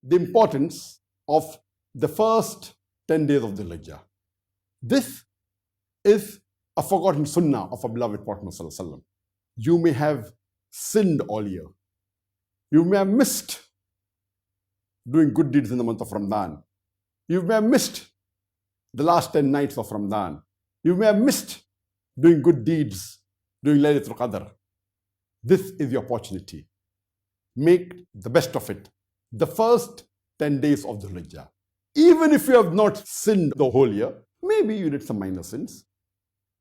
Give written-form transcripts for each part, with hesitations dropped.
the importance of the first 10 days of the Hijjah. This is a forgotten sunnah of our beloved Prophet ﷺ. You may have sinned all year. You may have missed doing good deeds in the month of Ramadan. You may have missed the last 10 nights of Ramadan. You may have missed doing good deeds during Laylatul Qadr. This is your opportunity. Make the best of it. The first 10 days of the Hijjah. Even if you have not sinned the whole year, maybe you did some minor sins.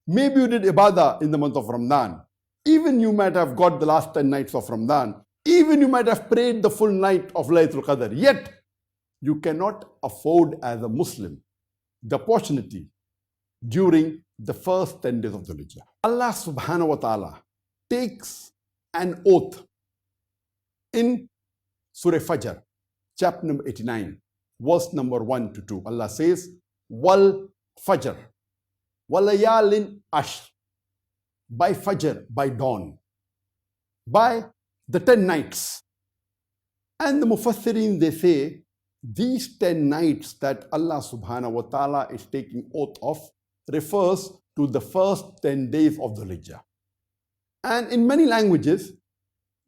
Maybe you did ibadah in the month of Ramadan. Even you might have got the last 10 nights of Ramadan. Even you might have prayed the full night of Laylatul Qadr. Yet, you cannot afford as a Muslim the opportunity during the first 10 days of the Hijjah. Allah subhanahu wa ta'ala takes an oath in Surah Fajr, chapter number 89, verse number 1 to 2. Allah says, Wal Fajr, Walayalin Ashr, by Fajr, by dawn, by the 10 nights. And the Mufassirin, they say, these 10 nights that Allah subhanahu wa ta'ala is taking oath of refers to the first 10 days of the Hijjah. And in many languages,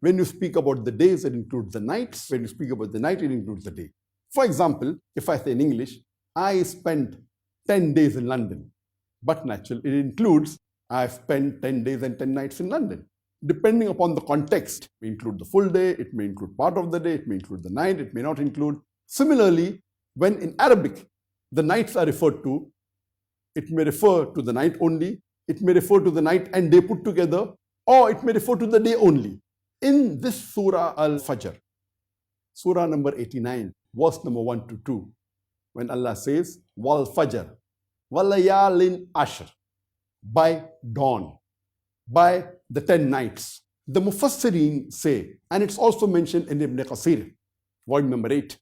when you speak about the days, it includes the nights. When you speak about the night, it includes the day. For example, if I say in English, I spent 10 days in London. But naturally, it includes, I spent 10 days and 10 nights in London. Depending upon the context, it may include the full day, it may include part of the day, it may include the night, it may not include. Similarly, when in Arabic, the nights are referred to, it may refer to the night only, it may refer to the night and day put together, or it may refer to the day only. In this Surah Al-Fajr, Surah number 89, verse number 1 to 2, when Allah says, Wal Fajr, Walayalin Ashr, by dawn, by the 10 nights. The Mufassirin say, and it's also mentioned in Ibn Qasir, volume number 8,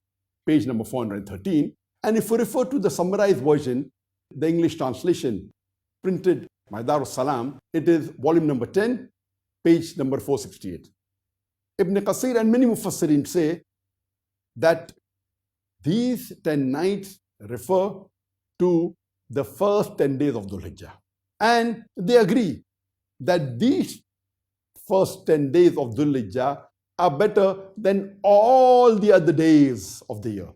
page number 413. And if we refer to the summarized version, the English translation printed by Darus Salam, it is volume number 10, page number 468. Ibn Qasir and many Mufassirin say that these 10 nights refer to the first 10 days of Dhul Hijjah. And they agree that these first 10 days of Dhul Hijjah are better than all the other days of the year.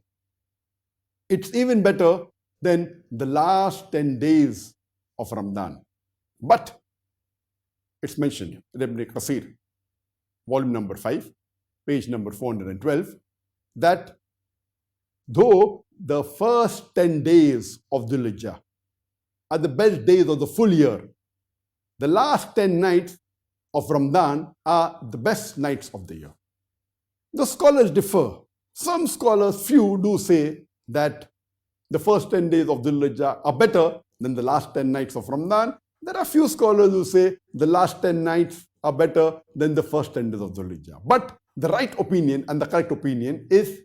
It's even better than the last 10 days of Ramadan. But it's mentioned in Ibn Qasir, volume number 5, page number 412, that though the first 10 days of Dhul Hijjah are the best days of the full year, the last 10 nights of Ramadan are the best nights of the year. The scholars differ. Some scholars, few, do say that the first 10 days of Dhul Hijjah are better than the last 10 nights of Ramadan. There are few scholars who say the last 10 nights are better than the first 10 days of Dhul Hijjah. But the right opinion and the correct opinion is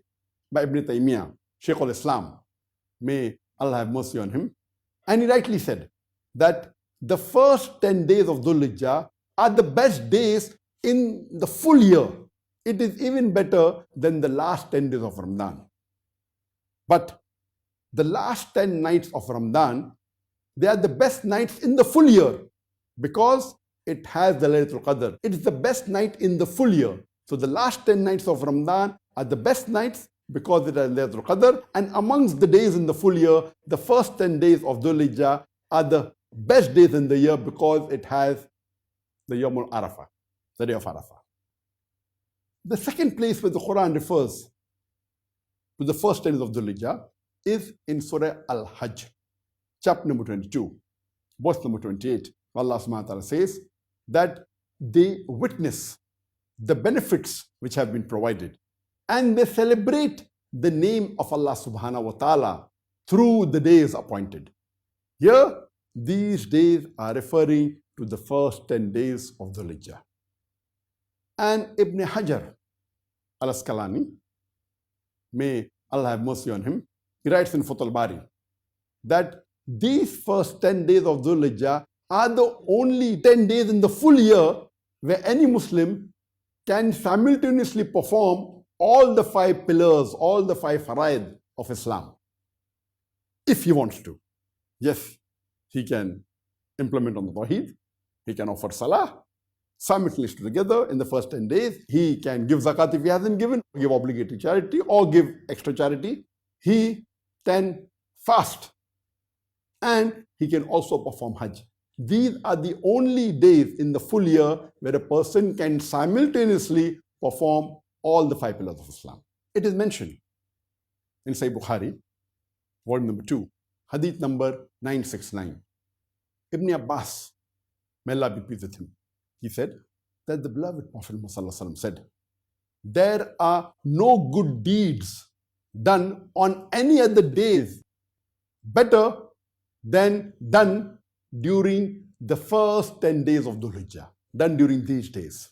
by Ibn Taymiyyah, Shaykh al-Islam. May Allah have mercy on him. And he rightly said that the first 10 days of Dhul Hijjah are the best days in the full year. It is even better than the last 10 days of Ramadan. But the last 10 nights of Ramadan, they are the best nights in the full year because it has the Laylatul Qadr. It is the best night in the full year. So the last 10 nights of Ramadan are the best nights because it has Laylatul Qadr. And amongst the days in the full year, the first 10 days of Dhul Hijjah are the best days in the year because it has the Yawmul Arafah, the day of Arafah. The second place where the Quran refers to the first 10 days of Dhul Hijjah is in Surah Al-Hajj, chapter number 22, verse number 28. Allah subhanahu wa ta'ala says that they witness the benefits which have been provided and they celebrate the name of Allah subhanahu wa ta'ala through the days appointed. Here, these days are referring to the first 10 days of Dhul Hijjah. And Ibn Hajar al-Asqalani, may Allah have mercy on him, he writes in Fath al-Bari that these first 10 days of Dhul Hijjah are the only 10 days in the full year where any Muslim can simultaneously perform all the 5 pillars, all the 5 faraid of Islam, if he wants to. Yes, he can implement on the Tawheed, he can offer Salah simultaneously together in the first 10 days. He can give zakat if he hasn't given, give obligatory charity or give extra charity. He can fast and he can also perform Hajj. These are the only days in the full year where a person can simultaneously perform all the 5 pillars of Islam. It is mentioned in Sahih Bukhari, volume number 2, hadith number 969. Ibn Abbas, may Allah be pleased with him, he said that the beloved Prophet Muhammad said, there are no good deeds done on any other days better than done during the first 10 days of Dhul Hijjah, done during these days.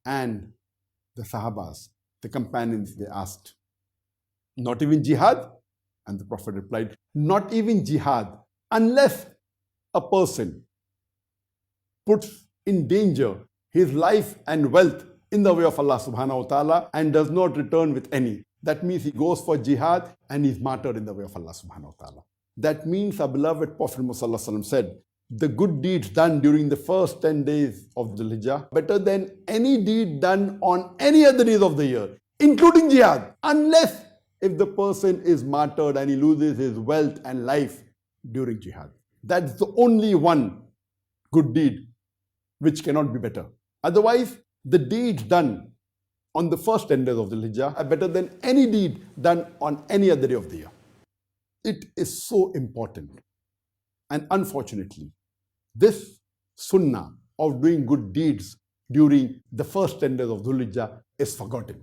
And the Sahabas, the companions, they asked, not even jihad? And the Prophet replied, not even jihad, unless a person puts in danger his life and wealth in the way of Allah subhanahu wa ta'ala and does not return with any. That means he goes for jihad and he's martyred in the way of Allah subhanahu wa ta'ala. That means our beloved Prophet Muhammad said, the good deeds done during the first 10 days of the Hijjah better than any deed done on any other days of the year, including jihad, unless if the person is martyred and he loses his wealth and life during jihad. That's the only one good deed which cannot be better. Otherwise, the deeds done on the first 10 days of the Hijjah are better than any deed done on any other day of the year. It is so important. And unfortunately, this sunnah of doing good deeds during the first 10 days of Dhul Hijjah is forgotten.